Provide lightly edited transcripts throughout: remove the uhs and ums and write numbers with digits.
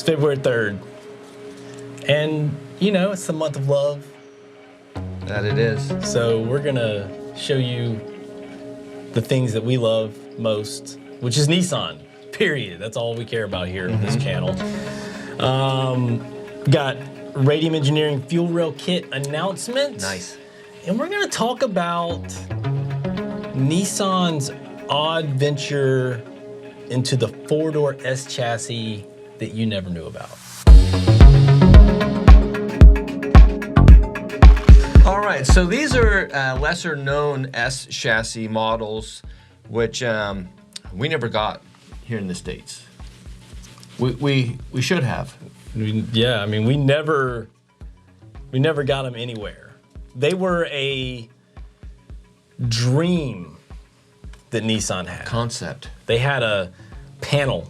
February 3rd. And, you know, it's the month of love. That it is. So we're going to show you the things that we love most, which is Nissan, period. That's all we care about here on this channel. Got Radium Engineering Fuel Rail Kit announcement. Nice. And we're going to talk about Nissan's odd venture into the four-door S-chassis that you never knew about. All right, so these are lesser known S-chassis models, which we never got here in the States. We should have. Yeah, I mean, we never got them anywhere. They were a dream that Nissan had. Concept. They had a panel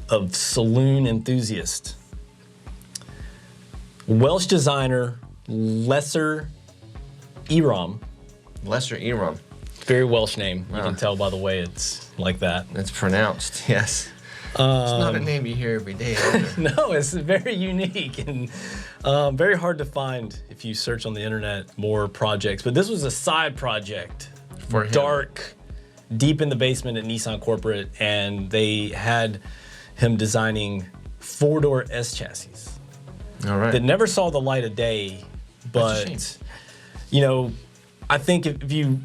of saloon enthusiasts. Welsh designer Lesser Erom. Lesser Erom. Very Welsh name. You can tell by the way it's like that. It's pronounced, yes. It's not a name you hear every day either. No, it's very unique and very hard to find if you search on the internet more projects. But this was a side project For him. Dark, deep in the basement at Nissan Corporate, and they had him designing four-door S-chassis All right. that never saw the light of day. That's a But, you know, I think if you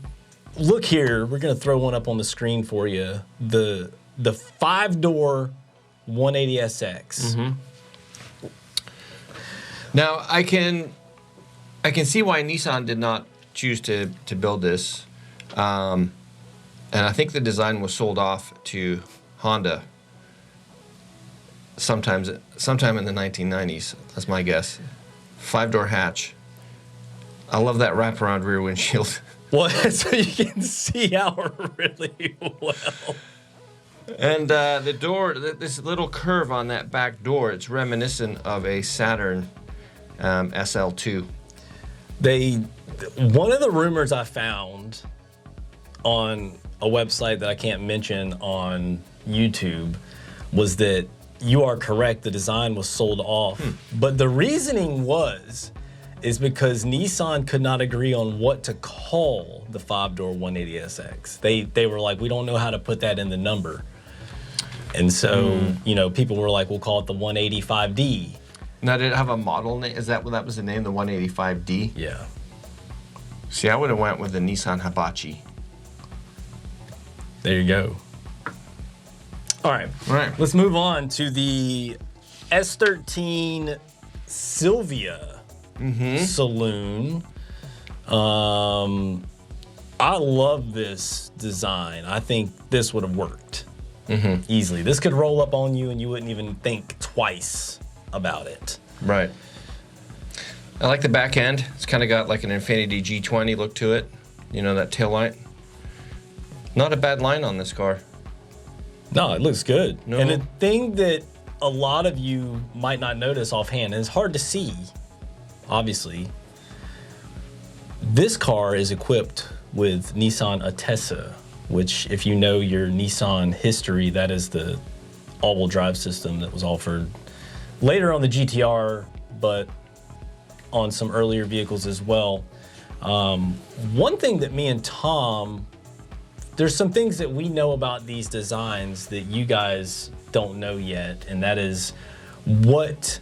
look here, we're going to throw one up on the screen for you. The five-door 180SX. Now I can see why Nissan did not choose to build this, and I think the design was sold off to Honda sometime in the 1990s. That's my guess. Five-door hatch. I love that wraparound rear windshield. Well, so you can see out really well. And the door, this little curve on that back door, it's reminiscent of a Saturn SL2. One of the rumors I found on a website that I can't mention on YouTube was that you are correct, the design was sold off. But the reasoning is because Nissan could not agree on what to call the five-door 180SX. They were like, we don't know how to put that in the number. And so, you know, people were like, we'll call it the 185D. Now, did it have a model name? Is that was the name, the 185D? Yeah. See, I would have went with the Nissan Hibachi. There you go. All right. Let's move on to the S13 SILVIA saloon. I love this design. I think this would have worked easily. This could roll up on you and you wouldn't even think twice about it. Right. I like the back end. It's kind of got like an Infiniti G20 look to it. You know, that tail light. Not a bad line on this car. No, it looks good. No. And the thing that a lot of you might not notice offhand, and it's hard to see, obviously, this car is equipped with Nissan Atessa, which, if you know your Nissan history, that is the all-wheel drive system that was offered later on the GTR, but on some earlier vehicles as well. One thing that me and Tom, there's some things that we know about these designs that you guys don't know yet, and that is what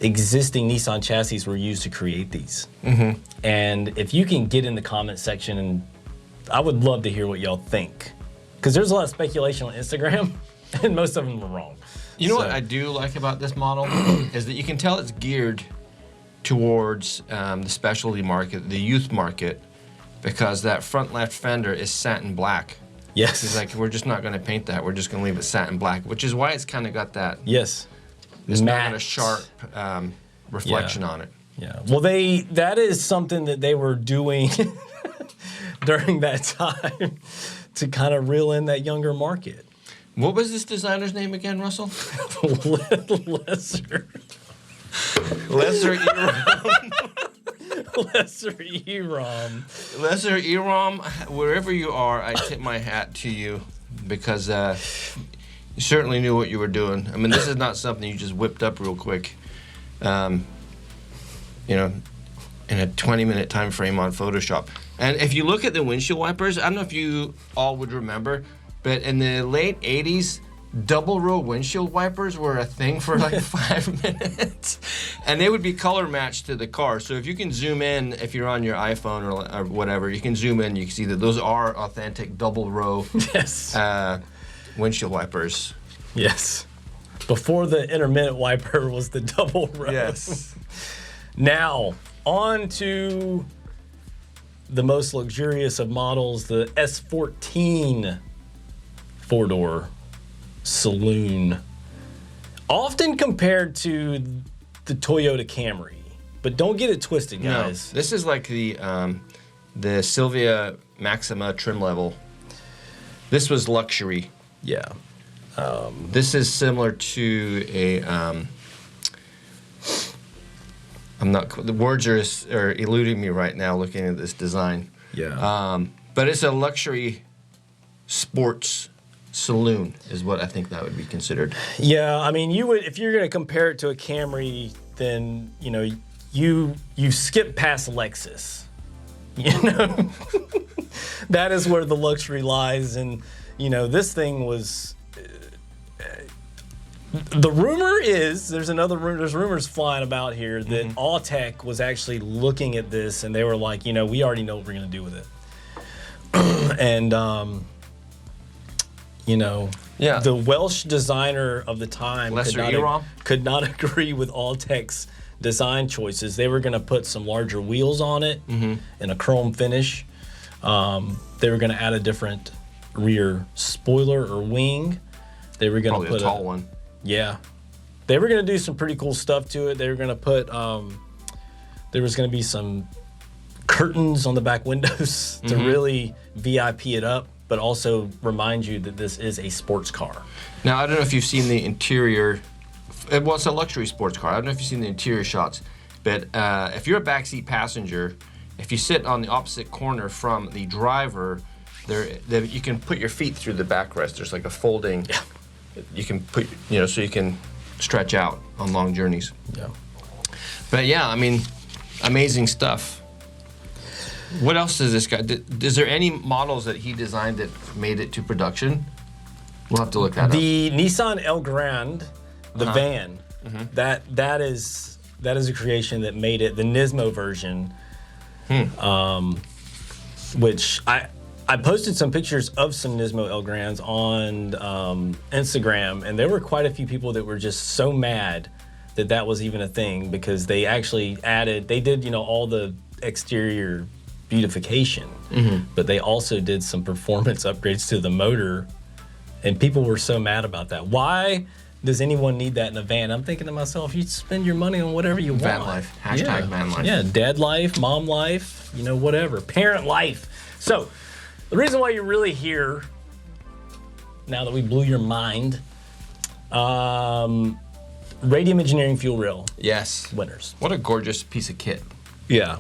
existing Nissan chassis were used to create these. And if you can get in the comment section, and I would love to hear what y'all think, because there's a lot of speculation on Instagram, and most of them are wrong. You know what I do like about this model is that you can tell it's geared towards the specialty market, the youth market, because that front left fender is satin black. Yes. It's like, we're just not going to paint that. We're just going to leave it satin black, which is why it's kind of got that. Yes. It's not got a sharp reflection on it. Yeah. Well, that is something that they were doing during that time to kind of reel in that younger market. What was this designer's name again, Russell? Lesser. Lesser Erom. Lesser Erom. Lesser Erom, wherever you are, I tip my hat to you, because You certainly knew what you were doing. I mean, this is not something you just whipped up real quick. You know, in a 20-minute time frame on Photoshop. And if you look at the windshield wipers, I don't know if you all would remember, but in the late 80s, double row windshield wipers were a thing for like 5 minutes. And they would be color matched to the car. So if you can zoom in, if you're on your iPhone or whatever, you can zoom in, you can see that those are authentic double row Yes. Windshield wipers. Yes. Before the intermittent wiper was the double row. Yes. Now, on to the most luxurious of models, the S14 four-door saloon. Often compared to the Toyota Camry, but don't get it twisted, guys. No, this is like the Silvia Maxima trim level. This was luxury. Yeah. This is similar to a. The words are eluding me right now looking at this design. Yeah. But it's a luxury sports saloon, is what I think that would be considered. Yeah, I mean, you would, if you're going to compare it to a Camry, then you know you skip past Lexus. You know, that is where the luxury lies, and you know this thing was. The rumor is there's rumors flying about here that Autech was actually looking at this and they were like, you know, we already know what we're gonna do with it, and you know, yeah, the Welsh designer of the time could not agree with Autech's design choices. They were gonna put some larger wheels on it and a chrome finish. They were gonna add a different rear spoiler or wing. They were gonna put a tall one. Yeah, they were gonna do some pretty cool stuff to it. They were gonna put, there was gonna be some curtains on the back windows to really VIP it up, but also remind you that this is a sports car. Now, I don't know if you've seen the interior. Well, it's a luxury sports car. I don't know if you've seen the interior shots, but if you're a backseat passenger, if you sit on the opposite corner from the driver, you can put your feet through the backrest. There's like a folding. Yeah. You can put, you know, so you can stretch out on long journeys. Yeah. But yeah, I mean, amazing stuff. What else does this guy? Is there any models that he designed that made it to production? We'll have to look that up. The Nissan El Grande, the van, that is a creation that made it the Nismo version. Which I posted some pictures of some Nismo El Grandes on Instagram, and there were quite a few people that were just so mad that that was even a thing, because they actually they did, you know, all the exterior beautification, but they also did some performance upgrades to the motor, and people were so mad about that. Why does anyone need that in a van? I'm thinking to myself, you spend your money on whatever you want. Van life. Hashtag van life. Yeah, dad life, mom life, you know, whatever. Parent life. So, the reason why you're really here, now that we blew your mind, Radium Engineering Fuel Rail. Yes. Winners. What a gorgeous piece of kit. Yeah.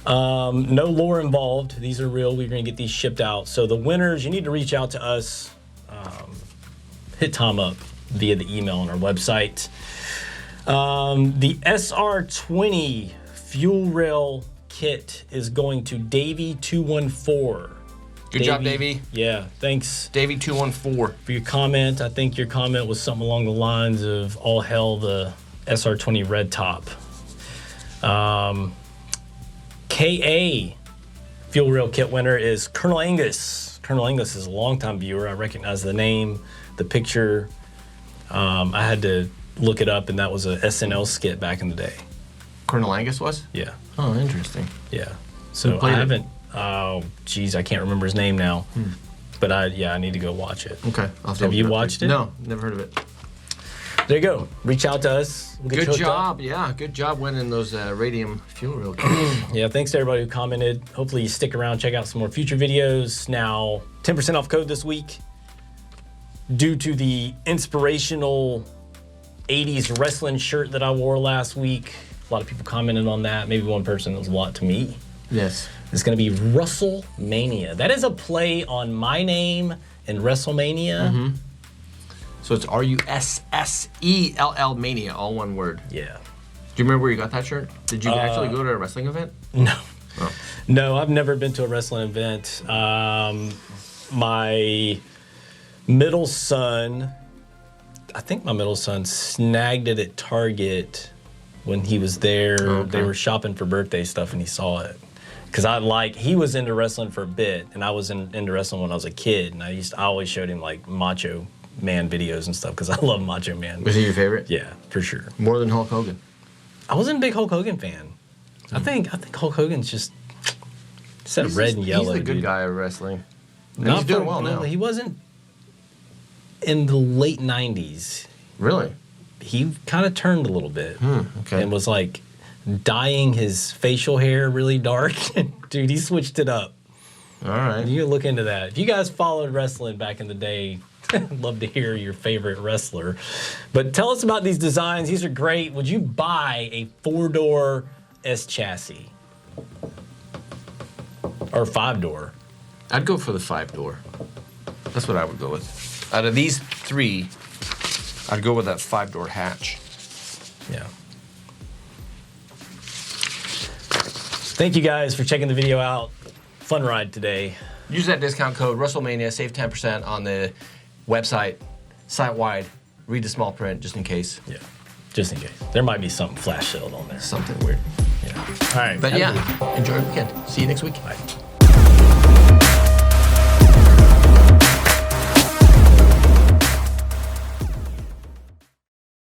No lore involved. These are real. We're going to get these shipped out. So the winners, you need to reach out to us. Hit Tom up via the email on our website. The SR20 Fuel Rail kit is going to Davey214. Good job, Davey. Yeah, thanks. Davey214. For your comment. I think your comment was something along the lines of all hell the SR20 red top. KA Fuel Rail Kit winner is Colonel Angus. Colonel Angus is a longtime viewer. I recognize the name, the picture. I had to look it up, and that was a SNL skit back in the day. Colonel Angus was? Yeah. Oh, interesting. Yeah. So I haven't. Oh, geez, I can't remember his name now. But I need to go watch it. Okay. Have you watched it? No, never heard of it. There you go. Reach out to us. We'll get Good job. Yeah, good job winning those Radium Fuel Rail kits. Yeah, thanks to everybody who commented. Hopefully you stick around, check out some more future videos. Now, 10% off code this week due to the inspirational 80s wrestling shirt that I wore last week. A lot of people commented on that. Maybe one person, it was a lot to me. Yes. It's going to be WrestleMania. That is a play on my name and WrestleMania. So it's RUSSELL Mania, all one word. Yeah. Do you remember where you got that shirt? Did you actually go to a wrestling event? No. Oh. No, I've never been to a wrestling event. My middle son, I think my middle son snagged it at Target when he was there. Okay. They were shopping for birthday stuff and he saw it. Because he was into wrestling for a bit, and I was into wrestling when I was a kid, and I always showed him like Macho Man videos and stuff because I love Macho Man. Was he your favorite? Yeah, for sure. More than Hulk Hogan? I wasn't a big Hulk Hogan fan. I think Hulk Hogan's just that red and yellow. He's the good dude. guy of wrestling. And Not he's doing for- well now. He wasn't in the late '90s. Really? He kind of turned a little bit Okay. and was like dyeing his facial hair really dark. Dude, he switched it up. All right. You can look into that. If you guys followed wrestling back in the day, I'd love to hear your favorite wrestler. But tell us about these designs. These are great. Would you buy a 4-door S-Chassis? Or 5-door? I'd go for the 5-door. That's what I would go with. Out of these 3, I'd go with that 5-door hatch. Yeah. Thank you guys for checking the video out. Fun ride today. Use that discount code WrestleMania, save 10% on the website, site-wide. Read the small print just in case. Yeah, just in case. There might be something flash sale on there. Something weird. Yeah. All right. But have a yeah, good- enjoy your weekend. See you next week. Bye.